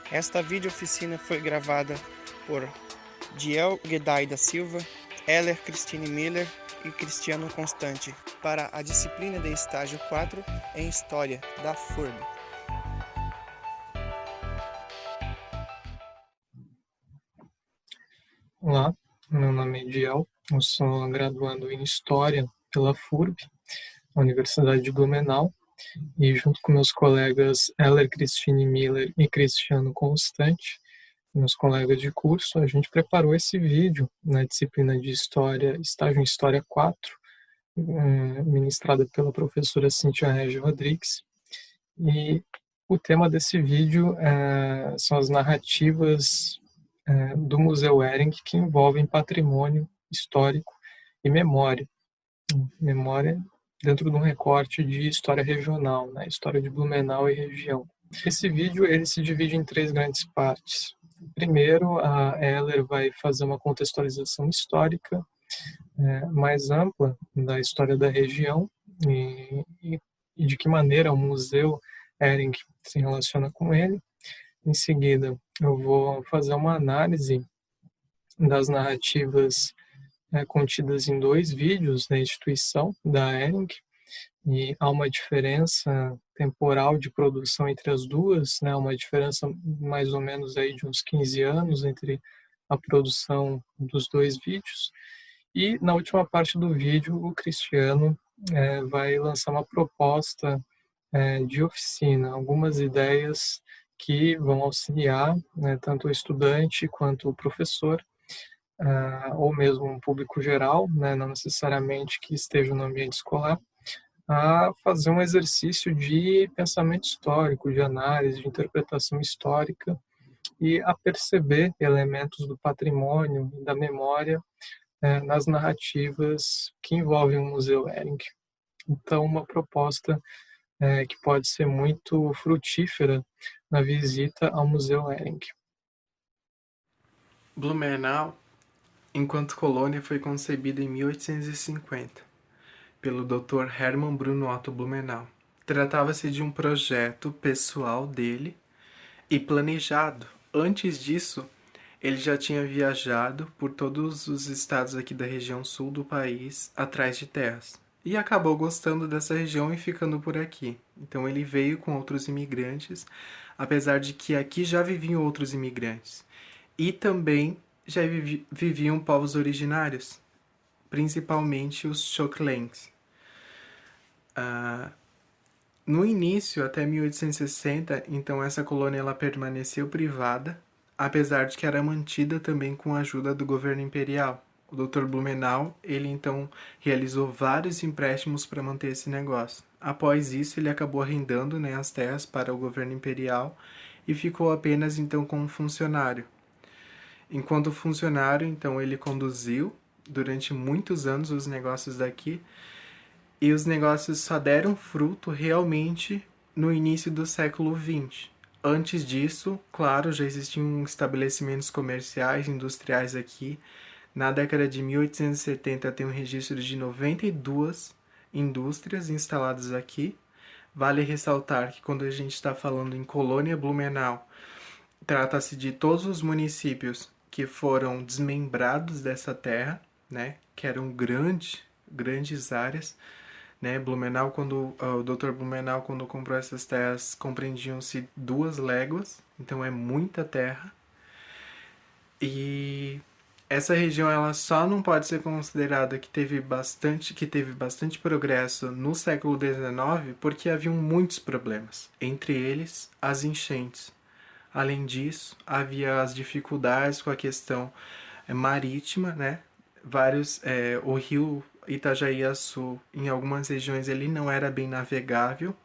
Esta videooficina foi gravada por Diel Guedai da Silva, Heller Cristine Miller e Cristiano Constante para a disciplina de estágio 4 em História da FURB. Olá, meu nome é Diel, eu sou graduando em História pela FURB, Universidade de Blumenau, e junto com meus colegas Heller Cristine Miller e Cristiano Constante, meus colegas de curso, a gente preparou esse vídeo na disciplina de História, estágio em História 4, ministrada pela professora Cíntia Regi Rodrigues, e o tema desse vídeo são as narrativas do Museu Hering que envolvem patrimônio histórico e memória. Memória dentro de um recorte de história regional, né? História de Blumenau e região. Esse vídeo ele se divide em 3 grandes partes. Primeiro, a Heller vai fazer uma contextualização histórica mais ampla da história da região e de que maneira o Museu Hering se relaciona com ele. Em seguida, eu vou fazer uma análise das narrativas contidas em 2 vídeos da instituição, da Hering, e há uma diferença temporal de produção entre as duas, né, uma diferença mais ou menos aí de uns 15 anos entre a produção dos 2 vídeos. E na última parte do vídeo, o Cristiano vai lançar uma proposta de oficina, algumas ideias que vão auxiliar, né, tanto o estudante quanto o professor, ou mesmo um público geral, né, não necessariamente que esteja no ambiente escolar, a fazer um exercício de pensamento histórico, de análise, de interpretação histórica e a perceber elementos do patrimônio e da memória nas narrativas que envolvem o Museu Hering. Então, uma proposta que pode ser muito frutífera na visita ao Museu Hering. Blumenau, enquanto colônia, foi concebida em 1850 pelo Dr. Hermann Bruno Otto Blumenau. Tratava-se de um projeto pessoal dele e planejado. Antes disso, ele já tinha viajado por todos os estados aqui da região sul do país atrás de terras. E acabou gostando dessa região e ficando por aqui. Então ele veio com outros imigrantes, apesar de que aqui já viviam outros imigrantes. E também já viviam povos originários, principalmente os Xoklengs. No início, até 1860, então essa colônia ela permaneceu privada, apesar de que era mantida também com a ajuda do governo imperial. O Dr. Blumenau, ele então realizou vários empréstimos para manter esse negócio. Após isso, ele acabou arrendando, né, as terras para o governo imperial e ficou apenas então como funcionário. Enquanto funcionário, então ele conduziu durante muitos anos os negócios daqui, e os negócios só deram fruto realmente no início do século XX. Antes disso, claro, já existiam estabelecimentos comerciais, industriais aqui. Na década de 1870 tem um registro de 92 indústrias instaladas aqui. Vale ressaltar que quando a gente está falando em Colônia Blumenau, trata-se de todos os municípios que foram desmembrados dessa terra, né, que eram grandes áreas, né? Blumenau, quando o Dr. Blumenau, quando comprou essas terras, compreendiam-se 2 léguas, então é muita terra. E essa região ela só não pode ser considerada que teve bastante progresso no século XIX porque haviam muitos problemas, entre eles as enchentes. Além disso, havia as dificuldades com a questão marítima, né? O rio Itajaí-Açu, em algumas regiões, ele não era bem navegável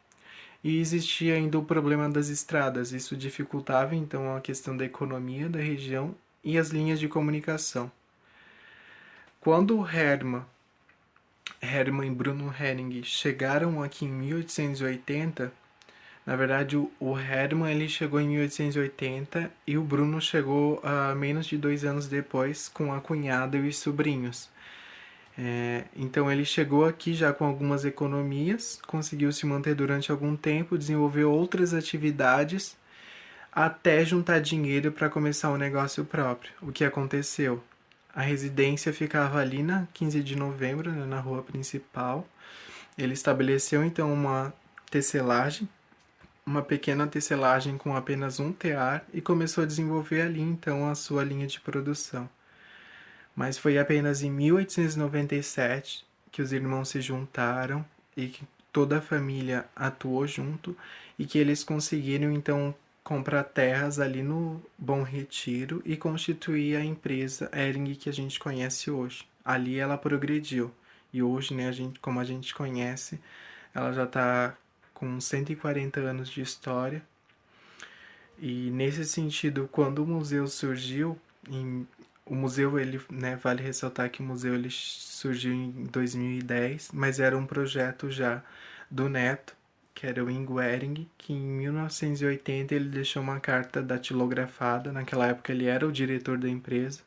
e existia ainda o problema das estradas. Isso dificultava, então, a questão da economia da região e as linhas de comunicação. Quando o Hermann e Bruno Hering chegaram aqui em 1880, na verdade, o Hermann ele chegou em 1880 e o Bruno chegou menos de 2 anos depois com a cunhada e os sobrinhos. Então ele chegou aqui já com algumas economias, conseguiu se manter durante algum tempo, desenvolveu outras atividades, até juntar dinheiro para começar um negócio próprio. O que aconteceu? A residência ficava ali na 15 de novembro, né, na rua principal. Ele estabeleceu então uma tecelagem, uma pequena tecelagem com apenas um tear e começou a desenvolver ali então a sua linha de produção. Mas foi apenas em 1897 que os irmãos se juntaram e que toda a família atuou junto e que eles conseguiram então comprar terras ali no Bom Retiro e constituir a empresa Hering que a gente conhece hoje. Ali ela progrediu e hoje, né, como a gente conhece, ela já está com 140 anos de história. E nesse sentido, quando o museu surgiu, o museu, ele, né, vale ressaltar que o museu ele surgiu em 2010, mas era um projeto já do neto, que era o Ingo Hering, que em 1980 ele deixou uma carta datilografada, naquela época ele era o diretor da empresa,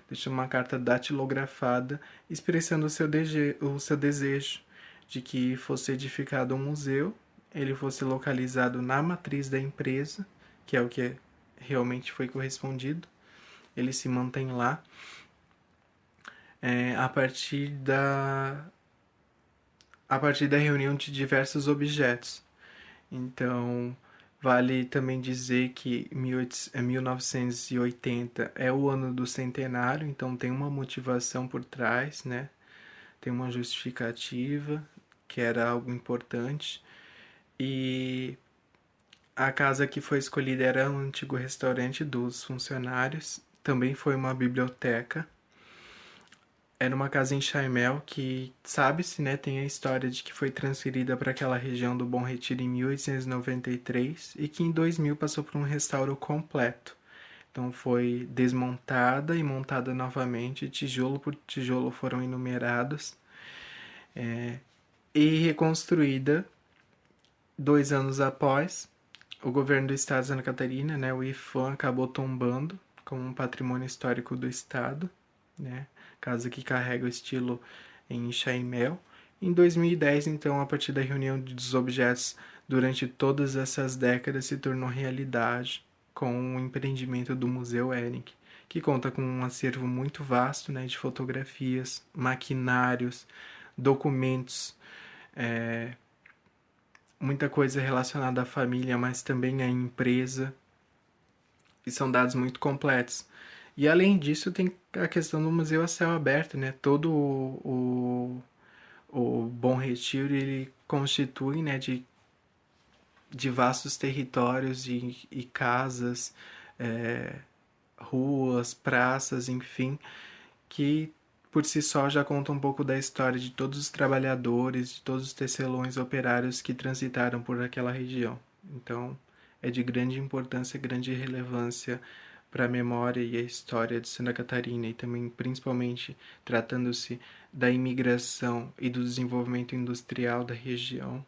deixou uma carta datilografada expressando o seu desejo de que fosse edificado um museu, ele fosse localizado na matriz da empresa, que é o que realmente foi correspondido. Ele se mantém lá a partir da reunião de diversos objetos. Então, vale também dizer que 1980 é o ano do centenário, então tem uma motivação por trás, né? Tem uma justificativa, que era algo importante. E a casa que foi escolhida era um antigo restaurante dos funcionários, também foi uma biblioteca. Era uma casa em Chaimel que, sabe-se, né, tem a história de que foi transferida para aquela região do Bom Retiro em 1893 e que em 2000 passou por um restauro completo. Então foi desmontada e montada novamente, tijolo por tijolo foram enumerados, e reconstruída 2 anos após. O governo do estado de Santa Catarina, né, o IPHAN, acabou tombando como um patrimônio histórico do estado, né, casa que carrega o estilo em Chaimel. Em 2010, então, a partir da reunião dos objetos durante todas essas décadas, se tornou realidade com o empreendimento do Museu Hering, que conta com um acervo muito vasto, né, de fotografias, maquinários, documentos, muita coisa relacionada à família, mas também à empresa, e são dados muito completos. E além disso, tem a questão do museu a céu aberto, né? Todo o Bom Retiro, ele constitui, né, de vastos territórios e casas, ruas, praças, enfim, que por si só já conta um pouco da história de todos os trabalhadores, de todos os tecelões operários que transitaram por aquela região. Então, é de grande importância, grande relevância para a memória e a história de Santa Catarina e também, principalmente, tratando-se da imigração e do desenvolvimento industrial da região,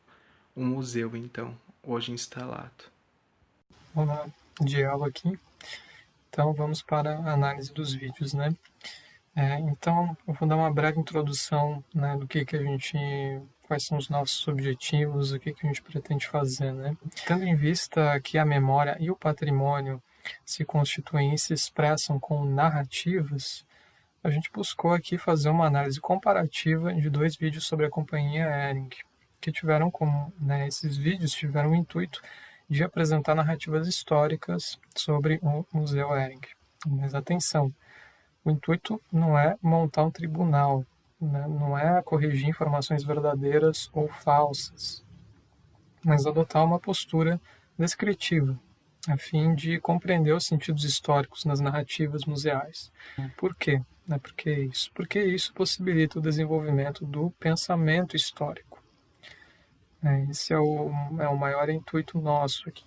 um museu, então, hoje instalado. Olá, Diel aqui. Então, vamos para a análise dos vídeos, né? Então, eu vou dar uma breve introdução, né, do que a gente, quais são os nossos objetivos, o que a gente pretende fazer, né? Tendo em vista que a memória e o patrimônio se constituem e se expressam com narrativas, a gente buscou aqui fazer uma análise comparativa de 2 vídeos sobre a Companhia Hering, que tiveram como, né, esses vídeos tiveram o intuito de apresentar narrativas históricas sobre o Museu Hering. Mas atenção, o intuito não é montar um tribunal, né? Não é corrigir informações verdadeiras ou falsas, mas adotar uma postura descritiva, a fim de compreender os sentidos históricos nas narrativas museais. Por quê? Porque isso possibilita o desenvolvimento do pensamento histórico. Esse é o maior intuito nosso aqui.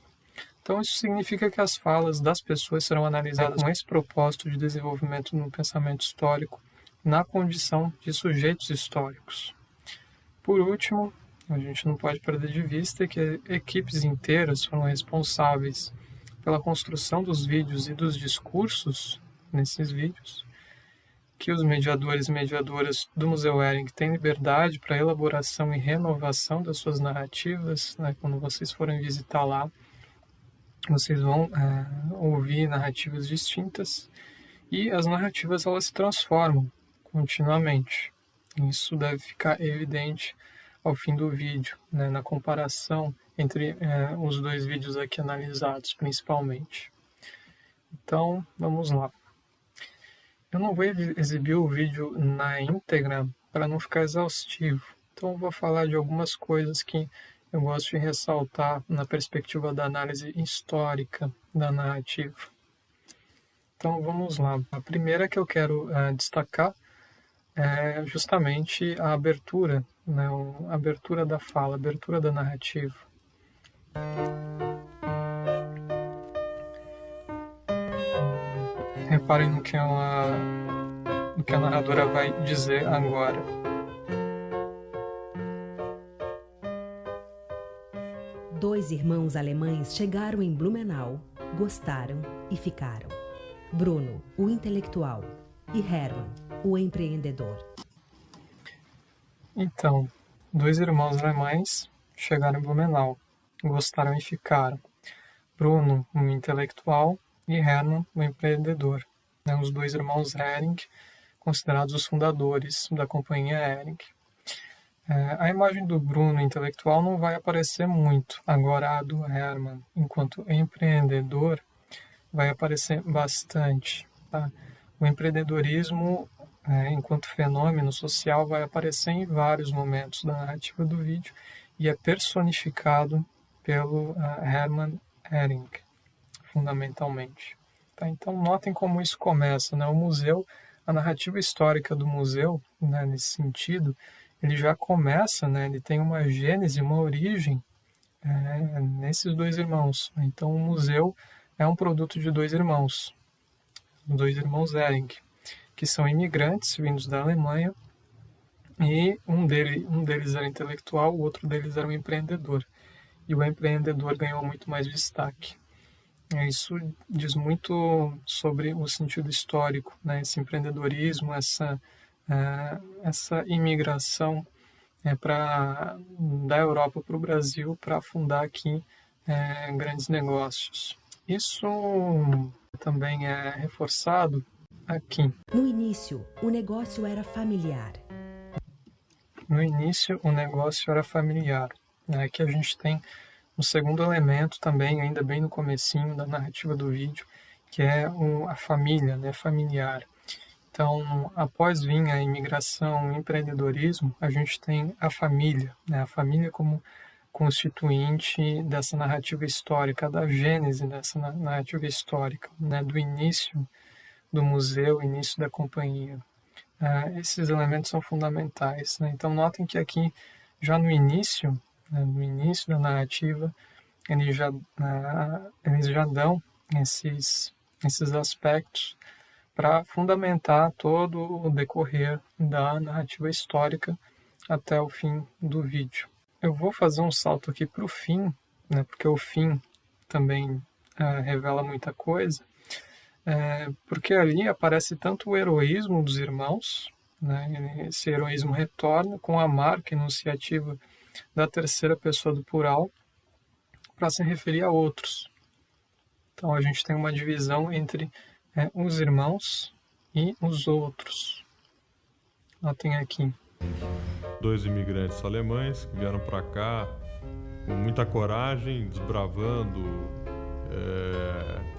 Então, isso significa que as falas das pessoas serão analisadas com esse propósito de desenvolvimento no pensamento histórico na condição de sujeitos históricos. Por último, a gente não pode perder de vista que equipes inteiras foram responsáveis pela construção dos vídeos e dos discursos nesses vídeos, que os mediadores e mediadoras do Museu Hering têm liberdade para elaboração e renovação das suas narrativas, né, quando vocês forem visitar lá. vocês vão ouvir narrativas distintas e as narrativas elas se transformam continuamente. Isso deve ficar evidente ao fim do vídeo, né, na comparação entre os dois vídeos aqui analisados, principalmente. Então, vamos lá. Eu não vou exibir o vídeo na íntegra para não ficar exaustivo. Então, eu vou falar de algumas coisas que eu gosto de ressaltar na perspectiva da análise histórica da narrativa. Então, vamos lá. A primeira que eu quero destacar é justamente a abertura, né, a abertura da fala, a abertura da narrativa. Reparem no que a narradora vai dizer agora. Dois irmãos alemães chegaram em Blumenau, gostaram e ficaram. Bruno, o intelectual, e Hermann, o empreendedor. Então, dois irmãos alemães chegaram em Blumenau, gostaram e ficaram. Bruno, um intelectual, e Hermann, um empreendedor. Os dois irmãos Hering, considerados os fundadores da companhia Hering. A imagem do Bruno intelectual não vai aparecer muito, agora a do Hermann, enquanto empreendedor, vai aparecer bastante. Tá? O empreendedorismo, enquanto fenômeno social, vai aparecer em vários momentos da narrativa do vídeo e é personificado pelo Hermann Hering, fundamentalmente. Tá? Então, notem como isso começa. Né? O museu, a narrativa histórica do museu, né, nesse sentido, ele já começa, né, ele tem uma gênese, uma origem nesses dois irmãos. Então, o museu é um produto de dois irmãos Hering, que são imigrantes vindos da Alemanha, e um deles era intelectual, o outro deles era um empreendedor. E o empreendedor ganhou muito mais destaque. Isso diz muito sobre o sentido histórico, né? Esse empreendedorismo, essa imigração da Europa para o Brasil para fundar aqui grandes negócios. Isso também é reforçado aqui. No início, o negócio era familiar. No início, o negócio era familiar. Aqui a gente tem um segundo elemento também, ainda bem no comecinho da narrativa do vídeo, que é a família, né, familiar. Então, após vir a imigração, o empreendedorismo, a gente tem a família, né, a família como constituinte dessa narrativa histórica, da gênese dessa narrativa histórica, né, do início do museu, início da companhia. Esses elementos são fundamentais. Né? Então, notem que aqui, já no início da narrativa, eles já dão esses aspectos para fundamentar todo o decorrer da narrativa histórica até o fim do vídeo. Eu vou fazer um salto aqui para o fim, né, porque o fim também revela muita coisa, porque ali aparece tanto o heroísmo dos irmãos, né, esse heroísmo retorna com a marca enunciativa da terceira pessoa do plural para se referir a outros. Então a gente tem uma divisão entre os irmãos e os outros. Notem aqui. Dois imigrantes alemães que vieram para cá com muita coragem, desbravando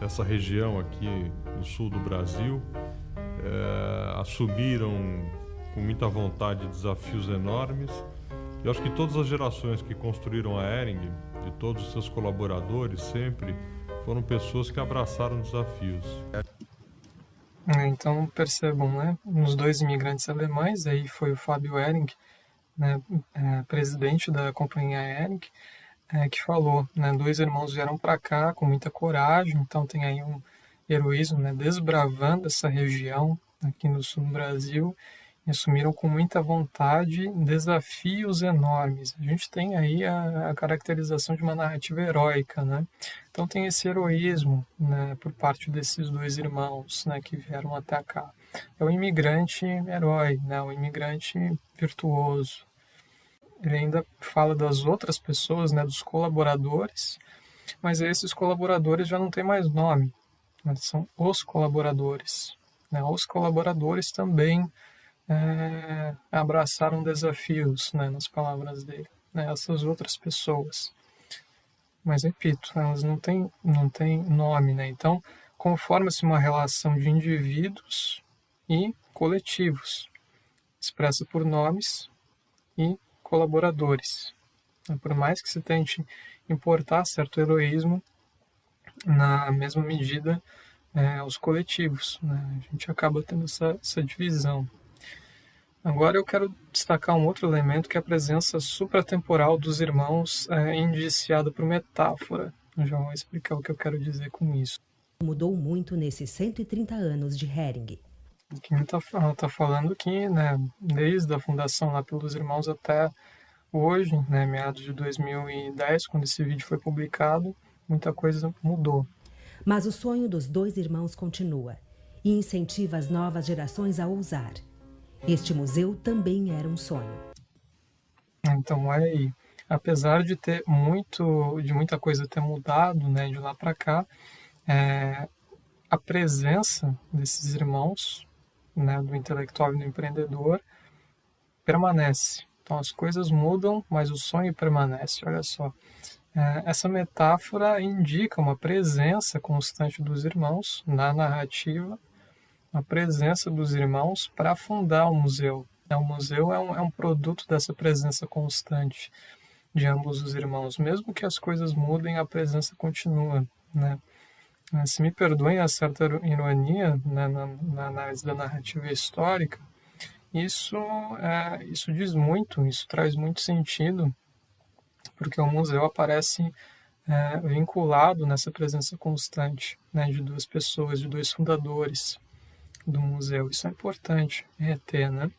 essa região aqui no sul do Brasil, assumiram com muita vontade desafios enormes. Eu acho que todas as gerações que construíram a Hering, de todos os seus colaboradores, sempre foram pessoas que abraçaram desafios. Então percebam, né? Os dois imigrantes alemães, aí foi o Fábio Hering, né, presidente da companhia Hering, que falou, né, dois irmãos vieram para cá com muita coragem, então tem aí um heroísmo, né, desbravando essa região aqui no sul do Brasil, e assumiram com muita vontade desafios enormes. A gente tem aí a caracterização de uma narrativa heróica, né? Então tem esse heroísmo, né, por parte desses dois irmãos, né, que vieram até cá. É o imigrante herói, né, o imigrante virtuoso. Ele ainda fala das outras pessoas, né, dos colaboradores, mas esses colaboradores já não têm mais nome, né? São os colaboradores, né? Os colaboradores também abraçaram desafios, né, nas palavras dele, né? Essas outras pessoas. Mas, repito, elas não têm nome, né? Então, conforma-se uma relação de indivíduos e coletivos, expressa por nomes e colaboradores. Por mais que se tente importar certo heroísmo, na mesma medida, os coletivos, né? A gente acaba tendo essa divisão. Agora eu quero destacar um outro elemento, que é a presença supratemporal dos irmãos, indiciada por metáfora. Eu já vou explicar o que eu quero dizer com isso. Mudou muito nesses 130 anos de Hering. Aqui ela está falando que, né, desde a fundação lá pelos irmãos até hoje, né, meados de 2010, quando esse vídeo foi publicado, muita coisa mudou. Mas o sonho dos dois irmãos continua e incentiva as novas gerações a ousar. Este museu também era um sonho. Então, olha aí, apesar de muita coisa ter mudado, né, de lá para cá, a presença desses irmãos, né, do intelectual e do empreendedor, permanece. Então, as coisas mudam, mas o sonho permanece. Olha só, essa metáfora indica uma presença constante dos irmãos na narrativa, a presença dos irmãos para fundar o museu. O museu é um produto dessa presença constante de ambos os irmãos. Mesmo que as coisas mudem, a presença continua, né? Se me perdoem a certa ironia, né, na análise da narrativa histórica, isso diz muito, isso traz muito sentido, porque o museu aparece vinculado nessa presença constante, né, de duas pessoas, de dois fundadores do museu. Isso é importante reter, né?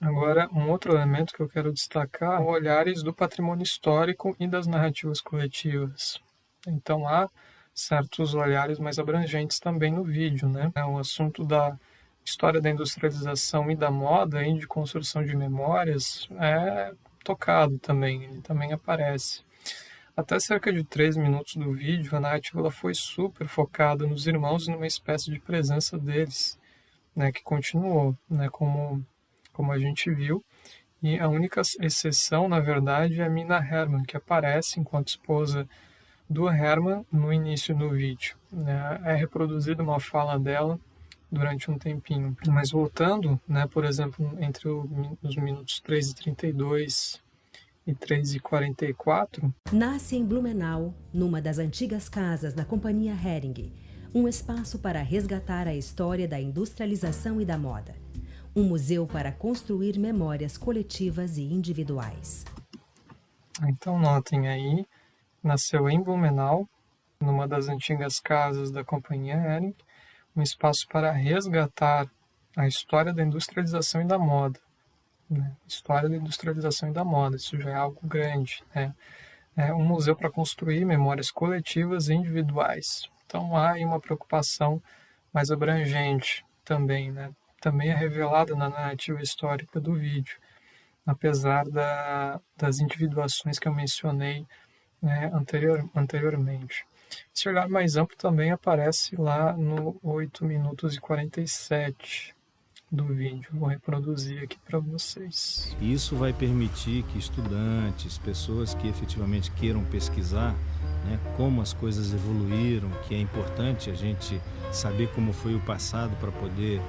Agora, um outro elemento que eu quero destacar é olhares do patrimônio histórico e das narrativas coletivas. Então, há certos olhares mais abrangentes também no vídeo, né? O assunto da história da industrialização e da moda e de construção de memórias é tocado também, ele também aparece. Até cerca de 3 minutos do vídeo, a narrativa ela foi super focada nos irmãos e numa espécie de presença deles, né, que continuou, né, como a gente viu. E a única exceção, na verdade, é a Mina Herman, que aparece enquanto esposa do Herman no início do vídeo, né? É reproduzida uma fala dela durante um tempinho. Mas voltando, né, por exemplo, entre os minutos 3:32 e 3:44... Nasce em Blumenau, numa das antigas casas da Companhia Hering, um espaço para resgatar a história da industrialização e da moda. Um museu para construir memórias coletivas e individuais. Então notem aí, nasceu em Blumenau, numa das antigas casas da Companhia Hering, um espaço para resgatar a história da industrialização e da moda. Né? História da industrialização e da moda, isso já é algo grande, né? É um museu para construir memórias coletivas e individuais. Então há aí uma preocupação mais abrangente também, né? Também é revelada na narrativa histórica do vídeo, apesar das individuações que eu mencionei, né, anteriormente. Esse olhar mais amplo também aparece lá no 8 minutos e 47 do vídeo. Vou reproduzir aqui para vocês. Isso vai permitir que estudantes, pessoas que efetivamente queiram pesquisar, né, como as coisas evoluíram, que é importante a gente saber como foi o passado para poder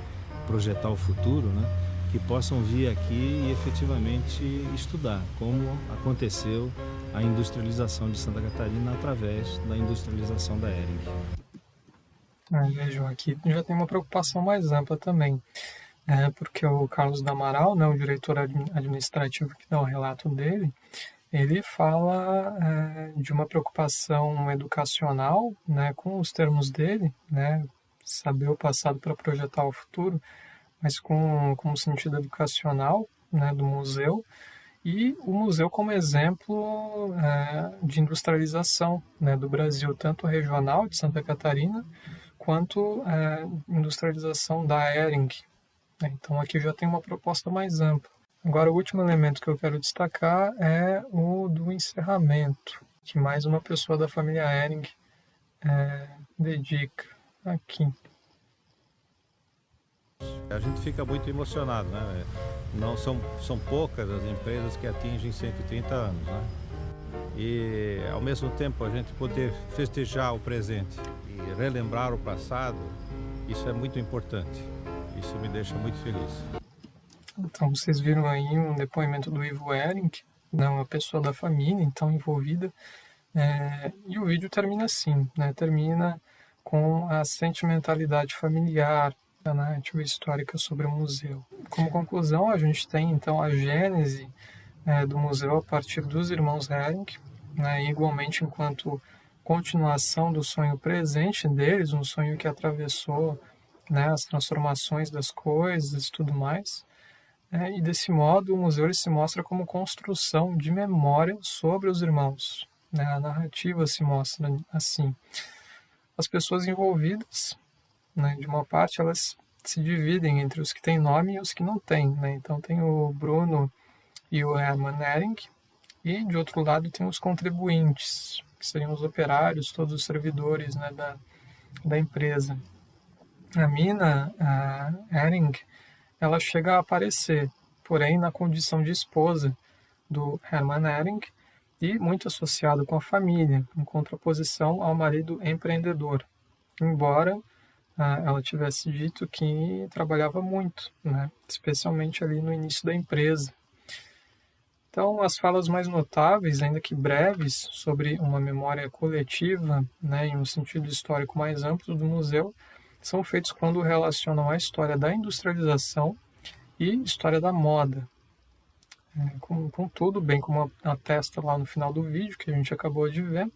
projetar o futuro, né, que possam vir aqui e efetivamente estudar como aconteceu a industrialização de Santa Catarina através da industrialização da Hering. Vejam, aqui já tem uma preocupação mais ampla também, porque o Carlos Damaral, né, o diretor administrativo que dá o relato dele, ele fala de uma preocupação educacional, né, com os termos dele, né, saber o passado para projetar o futuro, mas com um sentido educacional, né, do museu, e o museu como exemplo de industrialização, né, do Brasil, tanto regional de Santa Catarina, quanto industrialização da Hering. Então aqui já tem uma proposta mais ampla. Agora o último elemento que eu quero destacar é o do encerramento. que mais uma pessoa da família Hering dedica aqui. A gente fica muito emocionado, né? Não são poucas as empresas que atingem 130 anos, né? E ao mesmo tempo a gente poder festejar o presente e relembrar o passado, isso é muito importante. Isso me deixa muito feliz. Então vocês viram aí um depoimento do Ivo Hering, uma pessoa da família então envolvida, e o vídeo termina assim, né? Termina com a sentimentalidade familiar da narrativa histórica sobre o museu. Como conclusão, a gente tem então a gênese do museu a partir dos irmãos Hering, né? Igualmente enquanto continuação do sonho presente deles, um sonho que atravessou, né, as transformações das coisas e tudo mais. E desse modo o museu ele se mostra como construção de memória sobre os irmãos. Né? A narrativa se mostra assim. As pessoas envolvidas, né, de uma parte, elas se dividem entre os que têm nome e os que não têm. Né? Então tem o Bruno e o Hermann Hering, e de outro lado tem os contribuintes, que seriam os operários, todos os servidores, né, da empresa. A Mina Hering, ela chega a aparecer, porém na condição de esposa do Hermann Hering e muito associado com a família, em contraposição ao marido empreendedor, embora ela tivesse dito que trabalhava muito, né, especialmente ali no início da empresa. Então, as falas mais notáveis, ainda que breves, sobre uma memória coletiva, né, em um sentido histórico mais amplo do museu, são feitos quando relacionam a história da industrialização e história da moda. Contudo, bem como atesta lá no final do vídeo, que a gente acabou de ver,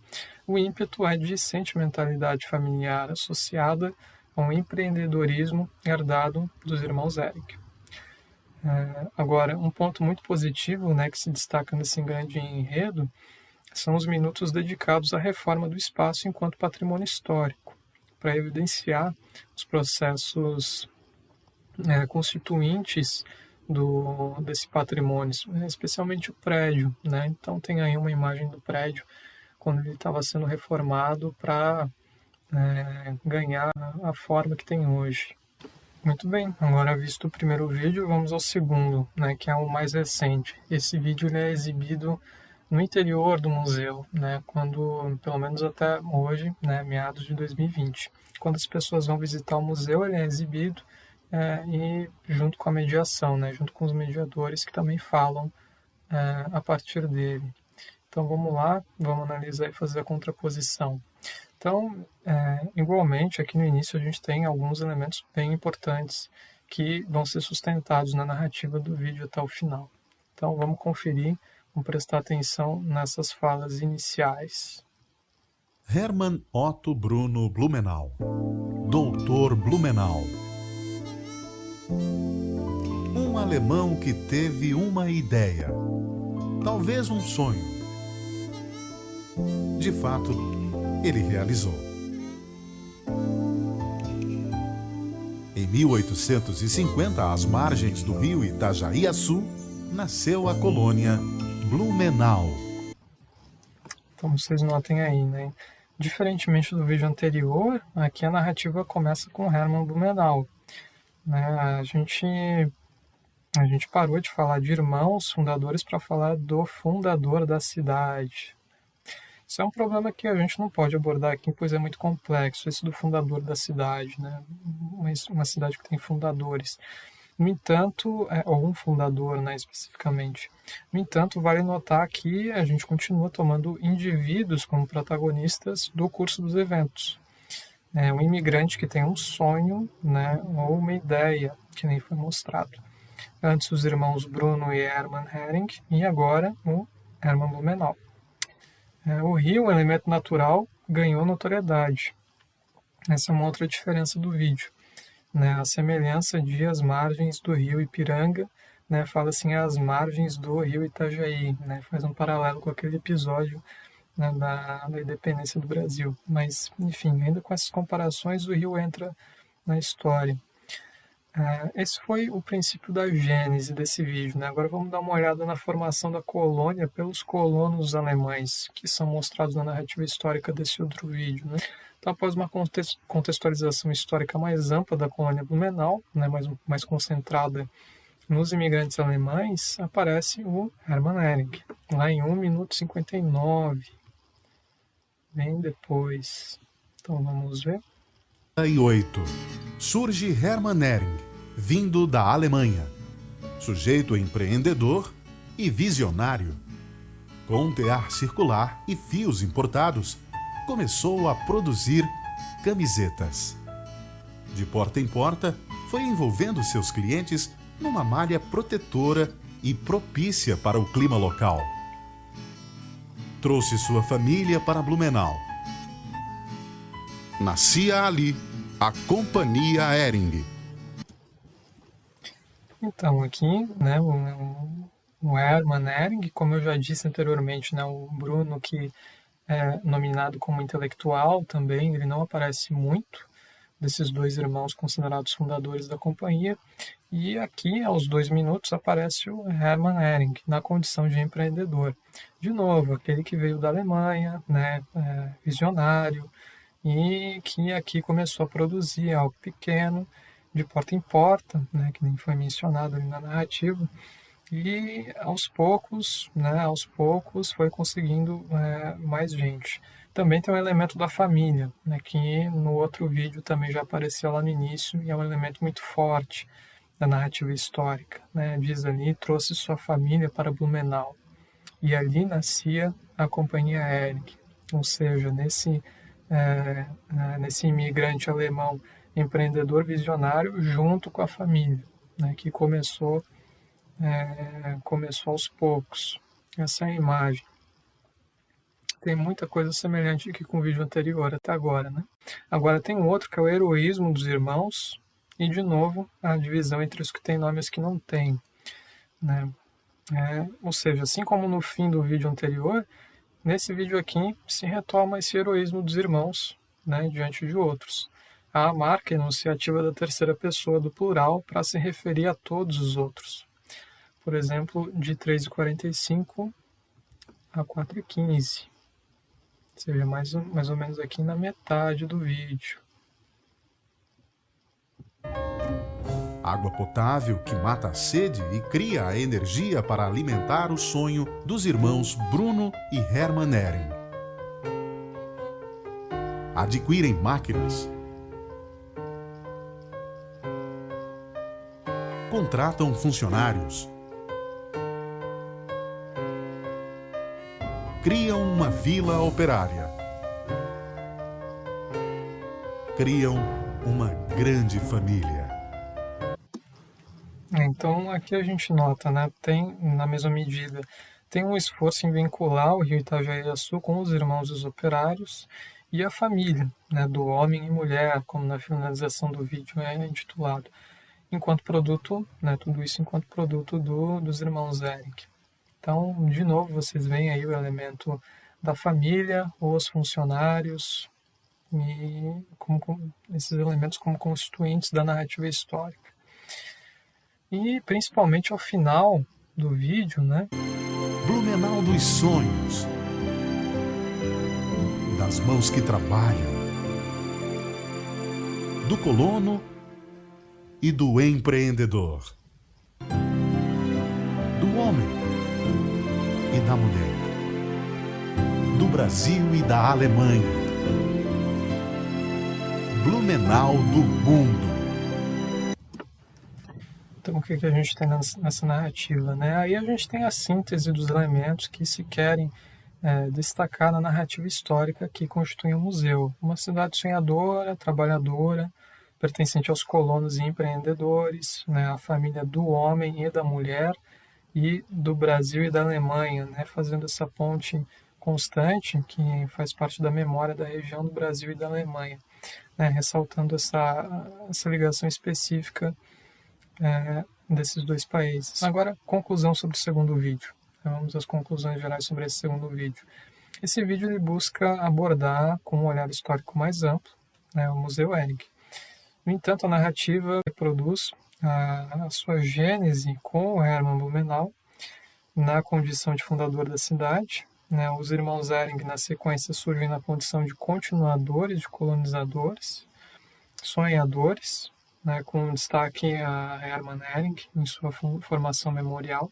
o ímpeto é de sentimentalidade familiar associada a um empreendedorismo herdado dos irmãos Hering. Agora, um ponto muito positivo, né, que se destaca nesse grande enredo são os minutos dedicados à reforma do espaço enquanto patrimônio histórico, para evidenciar os processos constituintes desse patrimônio, especialmente o prédio. Né? Então tem aí uma imagem do prédio quando ele estava sendo reformado para ganhar a forma que tem hoje. Muito bem, agora visto o primeiro vídeo, vamos ao segundo, né, que é o mais recente. Esse vídeo ele é exibido no interior do museu, né, quando, pelo menos até hoje, né, meados de 2020. Quando as pessoas vão visitar o museu, ele é exibido e junto com a mediação, né, junto com os mediadores que também falam a partir dele. Então vamos lá, vamos analisar e fazer a contraposição. Então, igualmente, aqui no início a gente tem alguns elementos bem importantes que vão ser sustentados na narrativa do vídeo até o final. Então, vamos conferir, vamos prestar atenção nessas falas iniciais. Hermann Otto Bruno Blumenau, Doutor Blumenau. Um alemão que teve uma ideia, talvez um sonho. De fato, ele realizou. Em 1850, às margens do rio Itajaí-Açu, nasceu a colônia Blumenau. Então vocês notem aí, né? Diferentemente do vídeo anterior, aqui a narrativa começa com Hermann Blumenau. Né? A gente parou de falar de irmãos fundadores para falar do fundador da cidade. Isso é um problema que a gente não pode abordar aqui, pois é muito complexo, esse do fundador da cidade, né? Uma cidade que tem fundadores. No entanto, ou um fundador, né, especificamente. No entanto, vale notar que a gente continua tomando indivíduos como protagonistas do curso dos eventos. Um imigrante que tem um sonho, né, ou uma ideia, que nem foi mostrado. Antes os irmãos Bruno e Hermann Hering, e agora o Hermann Blumenau. O rio, um elemento natural, ganhou notoriedade. Essa é uma outra diferença do vídeo. Né? A semelhança de as margens do rio Ipiranga, né? Fala assim, as margens do rio Itajaí. Né? Faz um paralelo com aquele episódio, né, da independência do Brasil. Mas, enfim, ainda com essas comparações, o rio entra na história. Esse foi o princípio da gênese desse vídeo, né? Agora vamos dar uma olhada na formação da colônia pelos colonos alemães, que são mostrados na narrativa histórica desse outro vídeo, né? Então, após uma contextualização histórica mais ampla da colônia Blumenau, né, mais concentrada nos imigrantes alemães, aparece o Hermann Göring, lá em 1 minuto e 59, bem depois. Então vamos ver. 8. Surge Hermann Göring, vindo da Alemanha. Sujeito empreendedor e visionário. Com um tear circular e fios importados, começou a produzir camisetas. De porta em porta, foi envolvendo seus clientes numa malha protetora e propícia para o clima local. Trouxe sua família para Blumenau. Nascia ali a Companhia Hering. Então, aqui, né, o Hermann Göring, como eu já disse anteriormente, né, o Bruno, que é nominado como intelectual também, ele não aparece muito, desses dois irmãos considerados fundadores da companhia. E aqui, aos 2 minutos, aparece o Hermann Göring, na condição de empreendedor. De novo, aquele que veio da Alemanha, né, visionário, e que aqui começou a produzir algo pequeno, de porta em porta, né, que nem foi mencionado ali na narrativa, e aos poucos foi conseguindo mais gente. Também tem um elemento da família, né, que no outro vídeo também já apareceu lá no início, e é um elemento muito forte da narrativa histórica, né? Diz ali, trouxe sua família para Blumenau, e ali nascia a Companhia Hering, ou seja, nesse imigrante alemão empreendedor visionário junto com a família, né, que começou aos poucos. Essa é a imagem. Tem muita coisa semelhante aqui com o vídeo anterior até agora, né? Agora tem um outro que é o heroísmo dos irmãos e, de novo, a divisão entre os que têm nome e os que não têm, né? Ou seja, assim como no fim do vídeo anterior, nesse vídeo aqui se retoma esse heroísmo dos irmãos, né, diante de outros. A marca enunciativa da terceira pessoa do plural para se referir a todos os outros. Por exemplo, de 3h45 a 4h15. Ou seja, mais ou menos aqui na metade do vídeo. Água potável que mata a sede e cria a energia para alimentar o sonho dos irmãos Bruno e Hermann Göring. Adquirem máquinas. Contratam funcionários. Criam uma vila operária. Criam uma grande família. Então aqui a gente nota, né, tem na mesma medida, tem um esforço em vincular o rio Itajaí-Açu com os irmãos dos operários e a família, né, do homem e mulher, como na finalização do vídeo é intitulado, enquanto produto, né, tudo isso enquanto produto dos irmãos Göring. Então, de novo, vocês veem aí o elemento da família, os funcionários, e esses elementos como constituintes da narrativa histórica. E principalmente ao final do vídeo, né? Blumenau dos sonhos, das mãos que trabalham, do colono e do empreendedor, do homem e da mulher, do Brasil e da Alemanha, Blumenau do mundo. Então, o que a gente tem nessa narrativa, né? Aí a gente tem a síntese dos elementos que se querem destacar na narrativa histórica que constitui o museu. Uma cidade sonhadora, trabalhadora, pertencente aos colonos e empreendedores, né? A família do homem e da mulher, e do Brasil e da Alemanha, né, fazendo essa ponte constante que faz parte da memória da região do Brasil e da Alemanha, né, ressaltando essa ligação específica desses dois países. Agora, conclusão sobre o segundo vídeo. Vamos às conclusões gerais sobre esse segundo vídeo. Esse vídeo ele busca abordar com um olhar histórico mais amplo, né, o Museu Hering. No entanto, a narrativa reproduz a sua gênese com o Hermann Blumenau na condição de fundador da cidade. Né? Os irmãos Ehring, na sequência, surgem na condição de continuadores, de colonizadores, sonhadores, né? Com destaque a Hermann Ehring em sua formação memorial,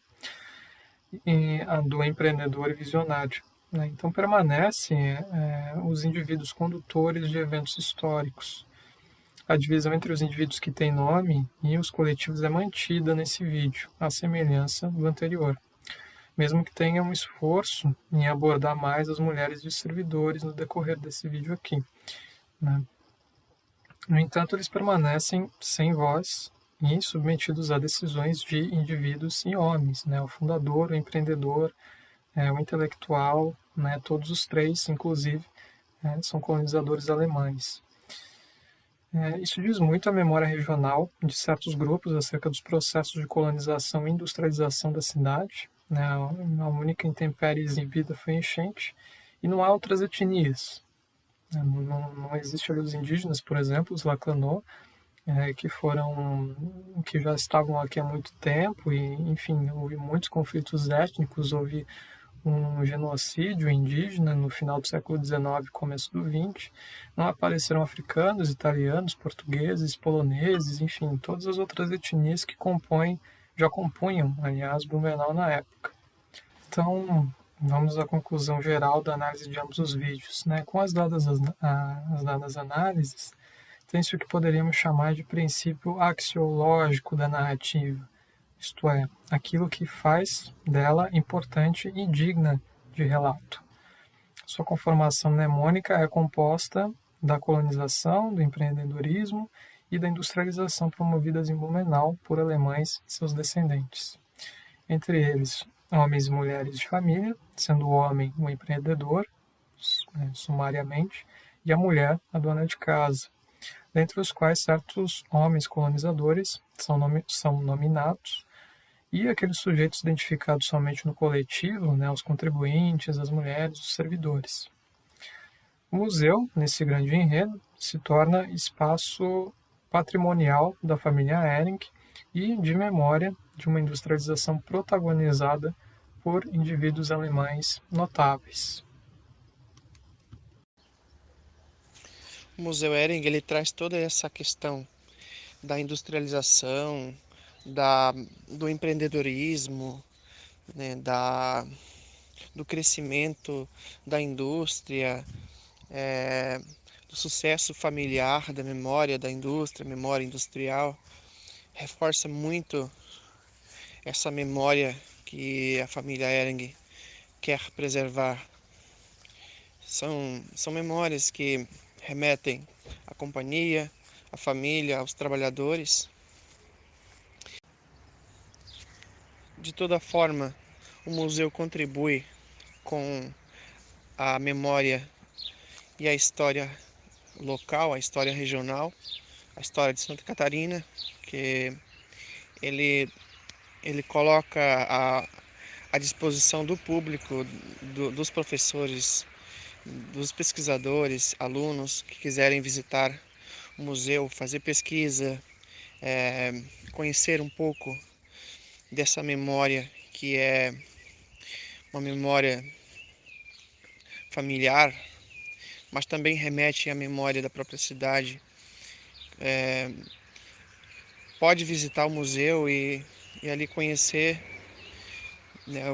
e a do empreendedor visionário. Né? Então, permanecem os indivíduos condutores de eventos históricos. A divisão entre os indivíduos que têm nome e os coletivos é mantida nesse vídeo, à semelhança do anterior, mesmo que tenha um esforço em abordar mais as mulheres de servidores no decorrer desse vídeo aqui. Né? No entanto, eles permanecem sem voz e submetidos a decisões de indivíduos e homens, né? O fundador, o empreendedor, o intelectual, né? Todos os três, inclusive, são colonizadores alemães. Isso diz muito a memória regional de certos grupos acerca dos processos de colonização e industrialização da cidade. Né? A única intempérie exibida foi a enchente, e não há outras etnias. Não existe ali os indígenas, por exemplo, os Laclanô, que já estavam aqui há muito tempo, e, enfim, houve muitos conflitos étnicos, houve um genocídio indígena no final do século XIX, começo do XX. Não apareceram africanos, italianos, portugueses, poloneses, enfim, todas as outras etnias que já compunham, aliás, Blumenau na época. Então, vamos à conclusão geral da análise de ambos os vídeos. Né? Com as dadas análises, tem-se o que poderíamos chamar de princípio axiológico da narrativa, isto é, aquilo que faz dela importante e digna de relato. Sua conformação mnemônica é composta da colonização, do empreendedorismo e da industrialização promovidas em Blumenau por alemães e seus descendentes. Entre eles, homens e mulheres de família, sendo o homem o empreendedor, sumariamente, e a mulher a dona de casa, dentre os quais certos homens colonizadores são nominados, e aqueles sujeitos identificados somente no coletivo, né, os contribuintes, as mulheres, os servidores. O museu, nesse grande enredo, se torna espaço patrimonial da família Ehring e de memória de uma industrialização protagonizada por indivíduos alemães notáveis. O Museu Ehring, ele traz toda essa questão da industrialização, do empreendedorismo, né, do crescimento da indústria, do sucesso familiar, da memória da indústria, memória industrial. Reforça muito essa memória que a família Ehring quer preservar. São memórias que remetem à companhia, à família, aos trabalhadores. De toda forma, o museu contribui com a memória e a história local, a história regional, a história de Santa Catarina, que ele coloca à disposição do público, dos professores, dos pesquisadores, alunos que quiserem visitar o museu, fazer pesquisa, conhecer um pouco dessa memória que é uma memória familiar, mas também remete à memória da própria cidade. Pode visitar o museu e ali conhecer, né,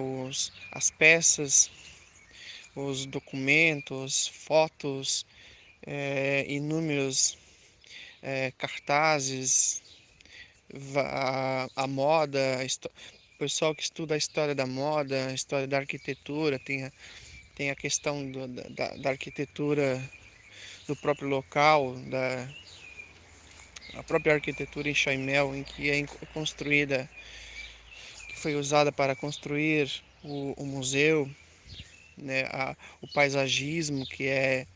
as peças, os documentos, fotos, inúmeros cartazes, a moda, o pessoal que estuda a história da moda, a história da arquitetura, tem a questão da arquitetura do próprio local, a própria arquitetura em Chaimel, em que é construída, que foi usada para construir o museu, né, o paisagismo que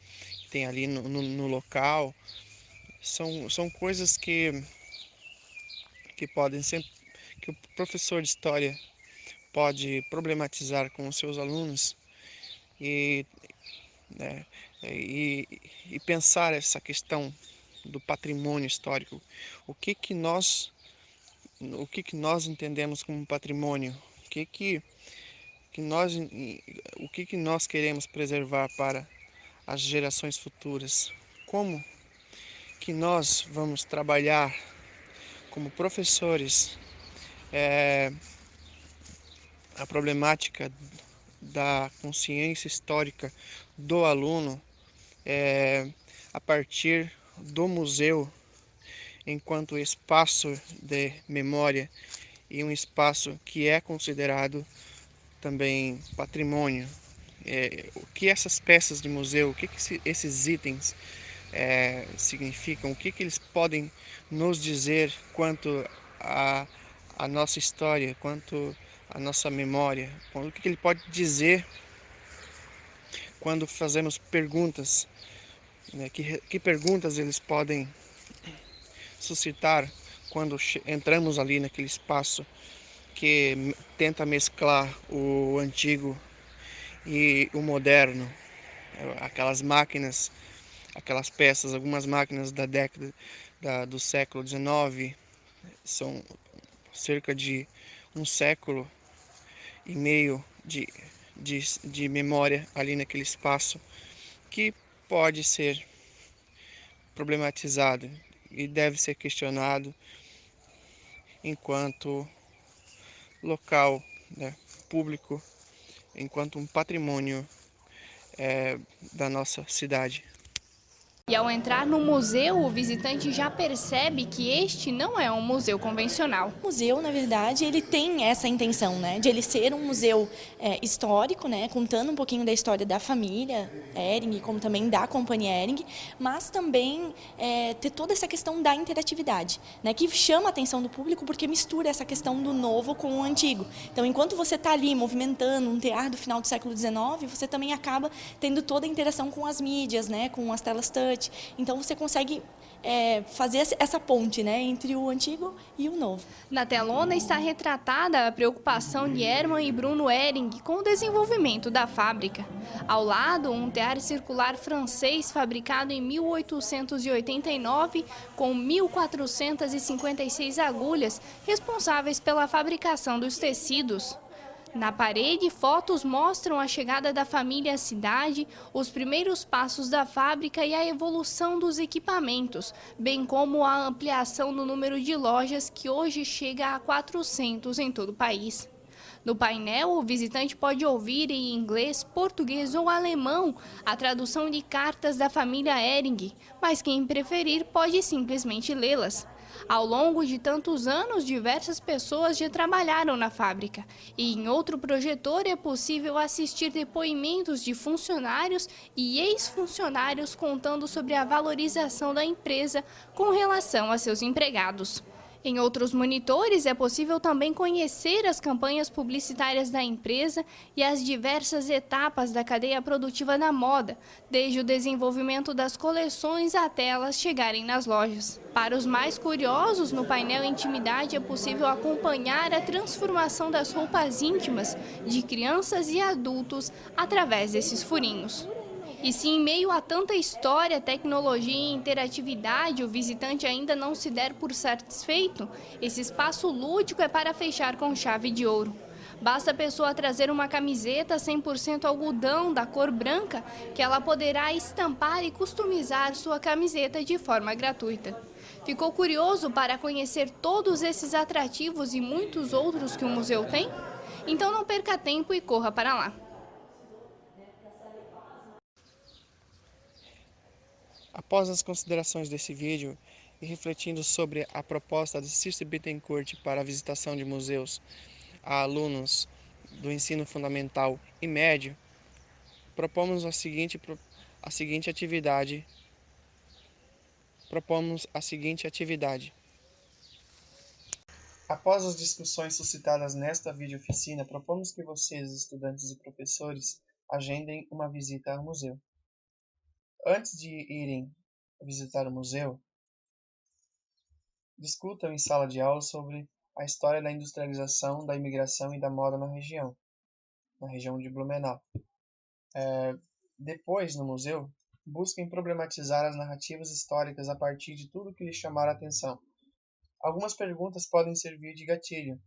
tem ali no local. São coisas que podem ser, que o professor de história pode problematizar com os seus alunos e, né, e pensar essa questão do patrimônio histórico. O que nós o que nós entendemos como patrimônio, o que nós queremos preservar para as gerações futuras, como que nós vamos trabalhar como professores a problemática da consciência histórica do aluno a partir do museu enquanto espaço de memória e um espaço que é considerado também patrimônio. O que essas peças de museu, o que esses itens significam, o que eles podem nos dizer quanto a nossa história, quanto a nossa memória, o que ele pode dizer quando fazemos perguntas, né? Que perguntas eles podem suscitar quando entramos ali naquele espaço que tenta mesclar o antigo e o moderno, aquelas máquinas, aquelas peças, algumas máquinas da década do século XIX, são cerca de um século e meio de memória ali naquele espaço que pode ser problematizado e deve ser questionado enquanto local, né, público, enquanto um patrimônio da nossa cidade. E ao entrar no museu, o visitante já percebe que este não é um museu convencional. O museu, na verdade, ele tem essa intenção, né, de ele ser um museu histórico, né, contando um pouquinho da história da família Hering, como também da companhia Hering, mas também ter toda essa questão da interatividade, né, que chama a atenção do público porque mistura essa questão do novo com o antigo. Então, enquanto você está ali movimentando um tear do final do século XIX, você também acaba tendo toda a interação com as mídias, né, com as telas touch. Então você consegue fazer essa ponte, né, entre o antigo e o novo. Na telona está retratada a preocupação de Hermann e Bruno Hering com o desenvolvimento da fábrica. Ao lado, um tear circular francês fabricado em 1889 com 1.456 agulhas responsáveis pela fabricação dos tecidos. Na parede, fotos mostram a chegada da família à cidade, os primeiros passos da fábrica e a evolução dos equipamentos, bem como a ampliação do número de lojas que hoje chega a 400 em todo o país. No painel, o visitante pode ouvir em inglês, português ou alemão a tradução de cartas da família Hering, mas quem preferir pode simplesmente lê-las. Ao longo de tantos anos, diversas pessoas já trabalharam na fábrica e em outro projetor é possível assistir depoimentos de funcionários e ex-funcionários contando sobre a valorização da empresa com relação a seus empregados. Em outros monitores é possível também conhecer as campanhas publicitárias da empresa e as diversas etapas da cadeia produtiva da moda, desde o desenvolvimento das coleções até elas chegarem nas lojas. Para os mais curiosos, no painel Intimidade é possível acompanhar a transformação das roupas íntimas de crianças e adultos através desses furinhos. E se em meio a tanta história, tecnologia e interatividade o visitante ainda não se der por satisfeito, esse espaço lúdico é para fechar com chave de ouro. Basta a pessoa trazer uma camiseta 100% algodão da cor branca que ela poderá estampar e customizar sua camiseta de forma gratuita. Ficou curioso para conhecer todos esses atrativos e muitos outros que o museu tem? Então não perca tempo e corra para lá. Após as considerações desse vídeo e refletindo sobre a proposta de Circe Bittencourt para a visitação de museus a alunos do ensino fundamental e médio, propomos a seguinte atividade. Após as discussões suscitadas nesta videooficina, propomos que vocês, estudantes e professores, agendem uma visita ao museu. Antes de irem visitar o museu, discutam em sala de aula sobre a história da industrialização, da imigração e da moda na região de Blumenau. Depois, no museu, busquem problematizar as narrativas históricas a partir de tudo que lhes chamar a atenção. Algumas perguntas podem servir de gatilho.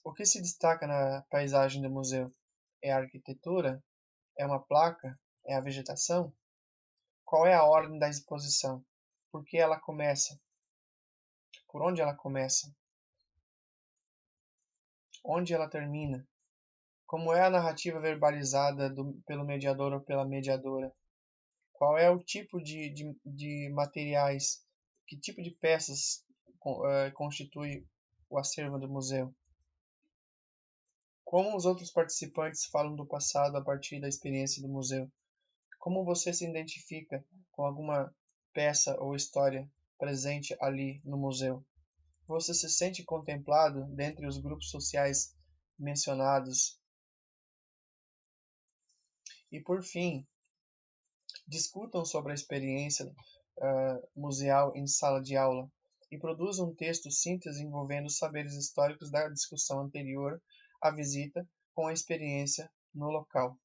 O que se destaca na paisagem do museu? É a arquitetura? É uma placa? É a vegetação? Qual é a ordem da exposição? Por que ela começa? Por onde ela começa? Onde ela termina? Como é a narrativa verbalizada pelo mediador ou pela mediadora? Qual é o tipo de materiais? Que tipo de peças constitui o acervo do museu? Como os outros participantes falam do passado a partir da experiência do museu? Como você se identifica com alguma peça ou história presente ali no museu? Você se sente contemplado dentre os grupos sociais mencionados? E por fim, discutam sobre a experiência museal em sala de aula e produzam um texto síntese envolvendo os saberes históricos da discussão anterior à visita com a experiência no local.